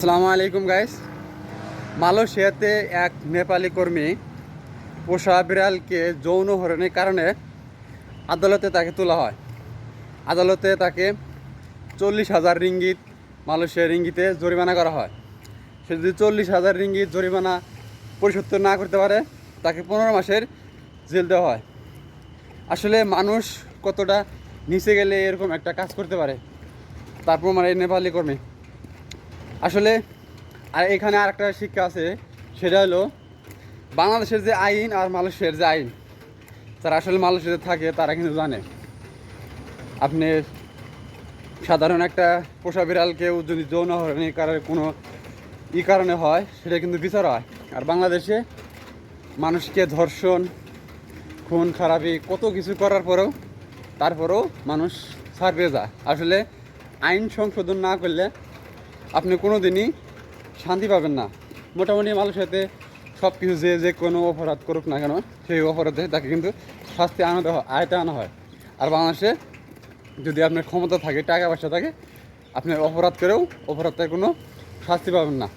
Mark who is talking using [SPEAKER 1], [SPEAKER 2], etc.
[SPEAKER 1] আসসালামু আলাইকুম গাইস। মালয়েশিয়াতে এক নেপালি কর্মী পোষা বিড়ালকে যৌন হয়রানির কারণে আদালতে তাকে তোলা হয়। আদালতে তাকে 40,000 রিঙ্গিত মালয়েশিয়া রিঙ্গিতে জরিমানা করা হয়। সে যদি 40,000 রিঙ্গিত জরিমানা পরিশোধ না করতে পারে তাকে 15 মাসের জেল দেওয়া হয়। আসলে মানুষ কতটা নিচে গেলে এরকম একটা কাজ করতে পারে তারপর মানে এই নেপালি কর্মী আসলে। আর এখানে আর একটা শিক্ষা আছে, সেটা হলো বাংলাদেশের যে আইন আর মালয়েশিয়ার যে আইন, যারা আসলে মালয়েশিয়াতে থাকে তারা কিন্তু জানে আপনি সাধারণ একটা পোষা বিড়ালকেও যদি যৌন হয়রানির কোনো কারণে হয় সেটা কিন্তু বিচার হয়। আর বাংলাদেশে মানুষকে ধর্ষণ, খুন খারাপি কত কিছু করার পরেও তারপরেও মানুষ ছাড় পেয়ে যায়। আসলে আইন সংশোধন না করলে আপনি কোনো দিনই শান্তি পাবেন না। মোটামুটি মালয়েশিয়াতে সব কিছু যে কোনো অপরাধ করুক না কেন সেই অপরাধে তাকে কিন্তু শাস্তি আয়তে আনা হয়। আর বাংলাদেশে যদি আপনার ক্ষমতা থাকে, টাকা পয়সা থাকে, আপনি অপরাধ করেও অপরাধের কোনো শাস্তি পাবেন না।